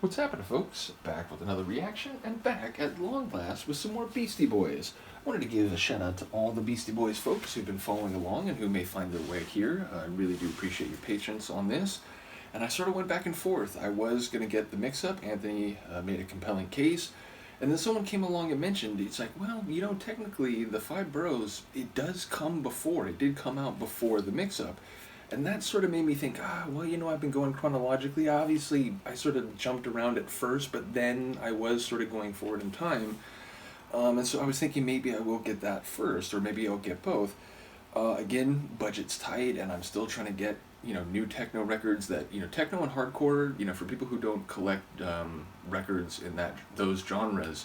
What's happening, folks? Back with another reaction, and back at long last with some more Beastie Boys. I wanted to give a shout out to all the Beastie Boys folks who've been following along and who may find their way here. I really do appreciate your patience on this. And I sort of went back and forth. I was going to get the mix-up. Anthony made a compelling case. And then someone came along and mentioned, it's like, well, you know, technically the Five Boroughs, it does come before. It did come out before the mix-up. And that sort of made me think, well, you know, I've been going chronologically. Obviously, I sort of jumped around at first, but then I was sort of going forward in time. And so I was thinking maybe I will get that first, or maybe I'll get both. Again, budget's tight, and I'm still trying to get, you know, new techno records that, you know, techno and hardcore, you know, for people who don't collect records in those genres,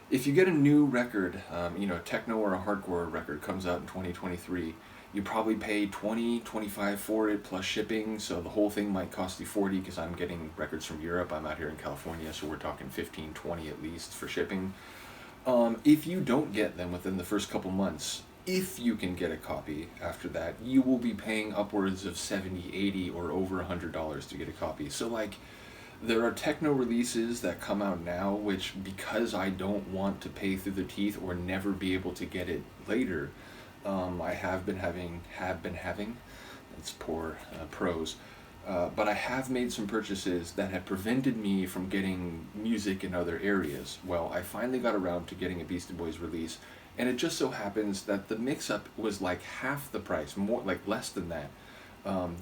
if you get a new record, you know, a techno or a hardcore record comes out in 2023, you probably pay $20, $25 for it plus shipping, so the whole thing might cost you $40 because I'm getting records from Europe. I'm out here in California, so we're talking $15, $20 at least for shipping. If you don't get them within the first couple months, if you can get a copy after that, you will be paying upwards of $70, $80, or over $100 to get a copy. So, like, there are techno releases that come out now, which, because I don't want to pay through the teeth or never be able to get it later, I have been having, that's poor prose, but I have made some purchases that have prevented me from getting music in other areas. Well, I finally got around to getting a Beastie Boys release, and it just so happens that the mix-up was like half the price, more like less than that.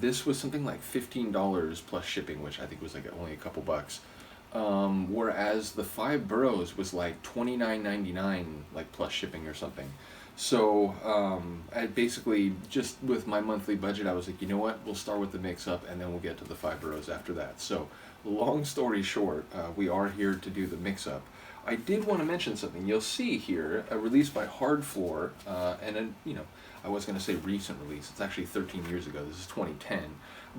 This was something like $15 plus shipping, which I think was like only a couple bucks. Whereas the Five Boroughs was like $29.99, like plus shipping or something. So I basically, just with my monthly budget, I was like, you know what, we'll start with the mix-up and then we'll get to the Five Boroughs after that. So long story short, we are here to do the mix-up. I did want to mention something. You'll see here a release by Hard Floor, and then, you know, I was going to say recent release. It's actually 13 years ago. This is 2010.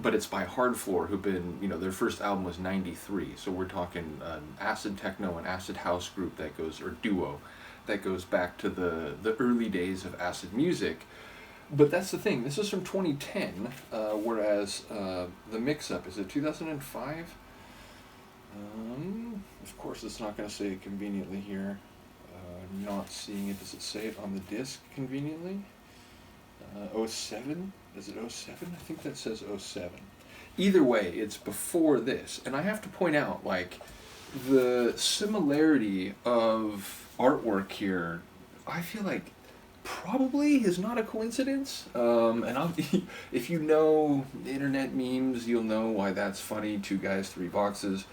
But it's by Hard Floor, who've been, you know, their first album was 93. So we're talking acid techno and acid house group that goes, or duo, that goes back to the early days of acid music. But that's the thing. This is from 2010, whereas the mix-up is it 2005? Of course, it's not going to say it conveniently here. Not seeing it. Does it say it on the disc conveniently? 07? Is it 07? I think that says 07. Either way, it's before this. And I have to point out, like, the similarity of artwork here, I feel like probably is not a coincidence. If you know internet memes, you'll know why that's funny. 2 guys, 3 boxes.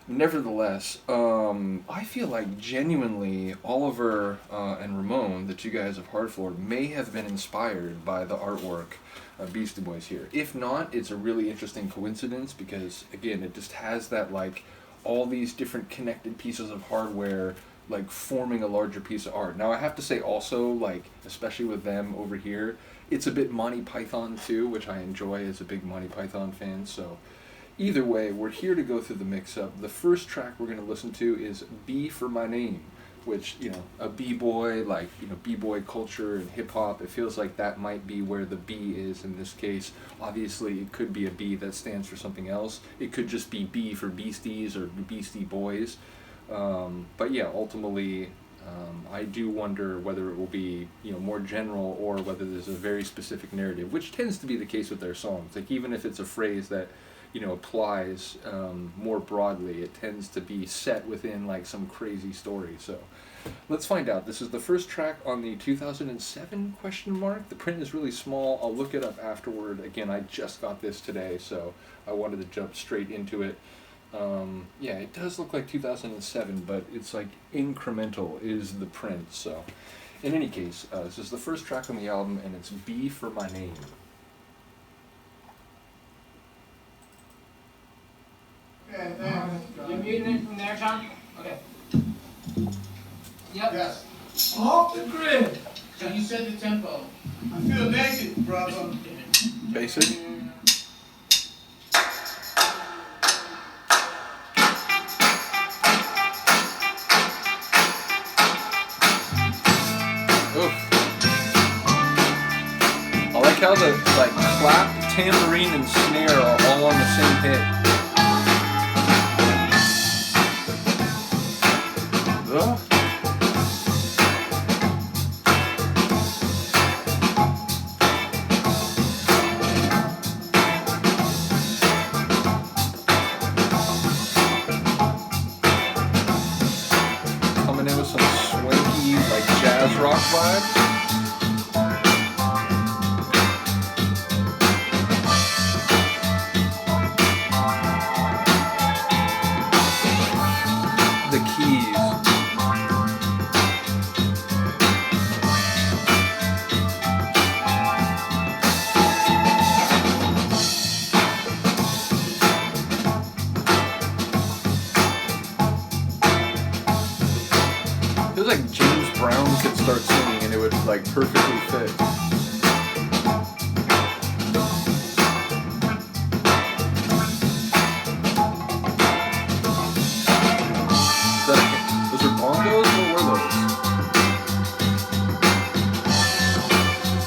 Nevertheless, I feel like genuinely Oliver and Ramon, the 2 guys of Hard Floor, may have been inspired by the artwork of Beastie Boys here. If not, it's a really interesting coincidence because, again, it just has that, like, all these different connected pieces of hardware, like, forming a larger piece of art. Now, I have to say also, like, especially with them over here, it's a bit Monty Python too, which I enjoy as a big Monty Python fan, so either way, we're here to go through the mix-up. The first track we're going to listen to is B for My Name, which, you know, a b-boy, like, you know, b-boy culture and hip-hop, it feels like that might be where the B is in this case. Obviously, it could be a B that stands for something else. It could just be B for Beasties or Beastie Boys. But yeah, ultimately, I do wonder whether it will be, you know, more general or whether there's a very specific narrative, which tends to be the case with their songs. Like, even if it's a phrase that, you know, applies more broadly, it tends to be set within, like, some crazy story. So let's find out. This is the first track on the 2007 question mark. The print is really small. I'll look it up afterward. Again, I just got this today, so I wanted to jump straight into it. Yeah, it does look like 2007, but it's like incremental is the print. So in any case, this is the first track on the album, and it's B for My Name. Okay, you're muting it from there, John? Okay. Yep. Yes. Off the grid. So you said the tempo. I feel naked, brother. Basic. I like how the, like, clap, tambourine, and snare are all on the same hit. Ugh. Coming in with some swanky, like jazz rock vibes. The keys. Feels like James Brown could start singing and it would like perfectly fit. Those are bongos? What were those?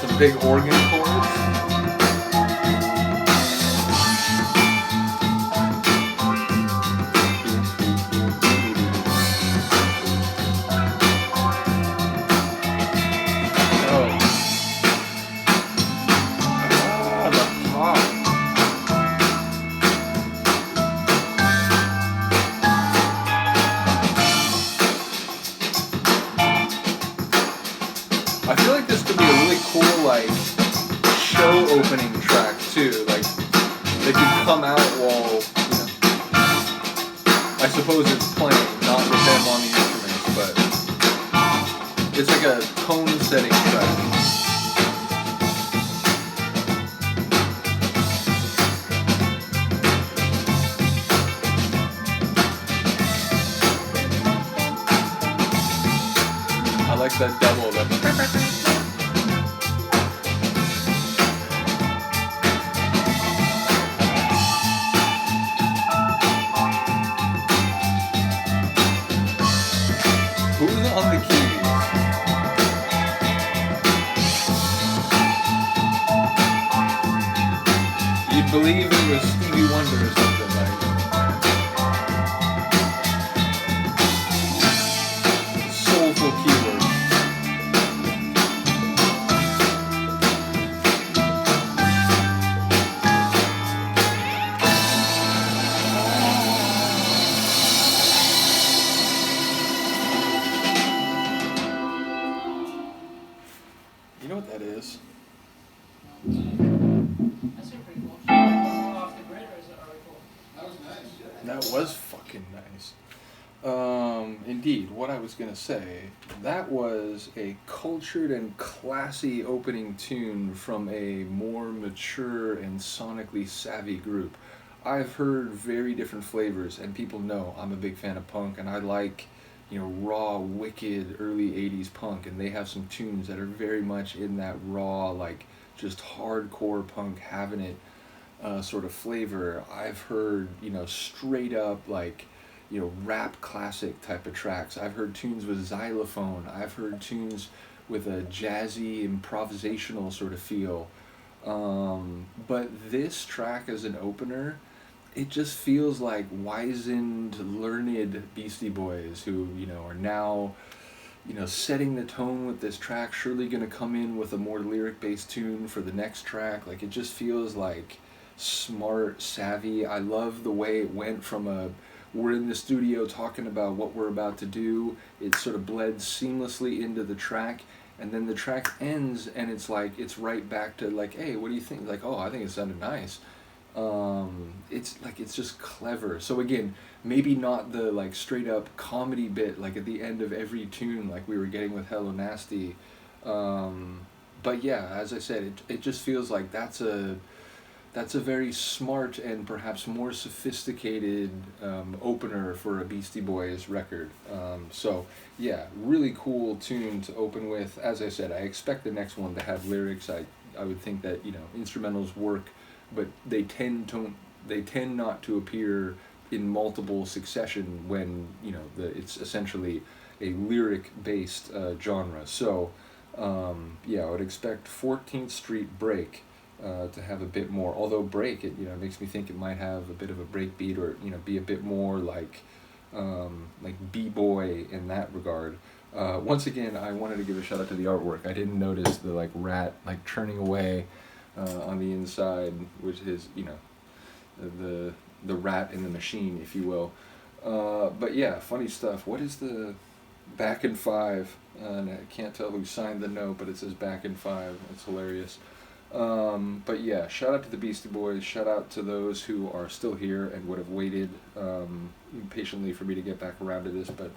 Some big organ chords. I feel like this could be a really cool, like, show opening track, too. Like, they could come out while, you know, I suppose it's playing, not with them on the instruments, but it's like a tone-setting track. I like that double, that who's on the keys? You'd believe it was Stevie Wonder or something like soulful keyboard. You know what that is? That's a pretty cool. Off the grid, or is it article? That was nice. That was fucking nice. Indeed, what I was gonna say, that was a cultured and classy opening tune from a more mature and sonically savvy group. I've heard very different flavors, and people know I'm a big fan of punk, and I like, you know, raw, wicked early 80s punk, and they have some tunes that are very much in that raw, like, just hardcore punk, having it sort of flavor. I've heard, you know, straight up, like, you know, rap classic type of tracks. I've heard tunes with xylophone. I've heard tunes with a jazzy, improvisational sort of feel. But this track as an opener, it just feels like wizened, learned Beastie Boys who, you know, are now, you know, setting the tone with this track, surely going to come in with a more lyric-based tune for the next track. Like, it just feels like smart, savvy. I love the way it went from a, we're in the studio talking about what we're about to do, it sort of bled seamlessly into the track, and then the track ends and it's like, it's right back to like, hey, what do you think? Like, oh, I think it sounded nice. It's like, it's just clever. So again, maybe not the like straight up comedy bit like at the end of every tune like we were getting with Hello Nasty, but yeah, as I said, it just feels like that's a very smart and perhaps more sophisticated opener for a Beastie Boys record. So yeah, really cool tune to open with. As I said, I expect the next one to have lyrics. I would think that, you know, instrumentals work, but they tend not to appear in multiple succession when, you know, it's essentially a lyric based genre. So yeah, I would expect 14th Street Break to have a bit more, although break, it, you know, makes me think it might have a bit of a break beat, or, you know, be a bit more like like b-boy in that regard. Once again, I wanted to give a shout out to the artwork. I didn't notice the like rat like churning away on the inside, which is, you know, the rat in the machine, if you will. But yeah, funny stuff. What is the back in 5? And I can't tell who signed the note, but it says back in 5. It's hilarious. But yeah, shout out to the Beastie Boys. Shout out to those who are still here and would have waited patiently for me to get back around to this. But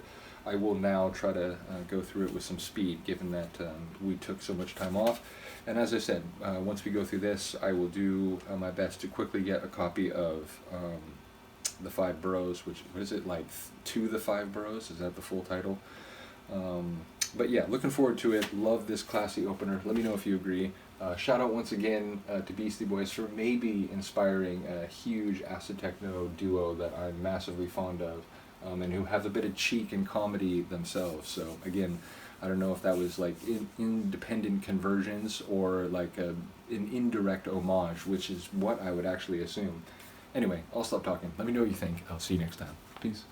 I will now try to go through it with some speed, given that we took so much time off. And as I said, once we go through this, I will do my best to quickly get a copy of the 5 Boroughs, which, what is it, like To the 5 Boroughs? Is that the full title? But yeah, looking forward to it. Love this classy opener. Let me know if you agree. Shout out once again to Beastie Boys for maybe inspiring a huge acid techno duo that I'm massively fond of, and who have a bit of cheek and comedy themselves. So again, I don't know if that was like independent conversions or like an indirect homage, which is what I would actually assume. Anyway, I'll stop talking. Let me know what you think. I'll see you next time. Peace.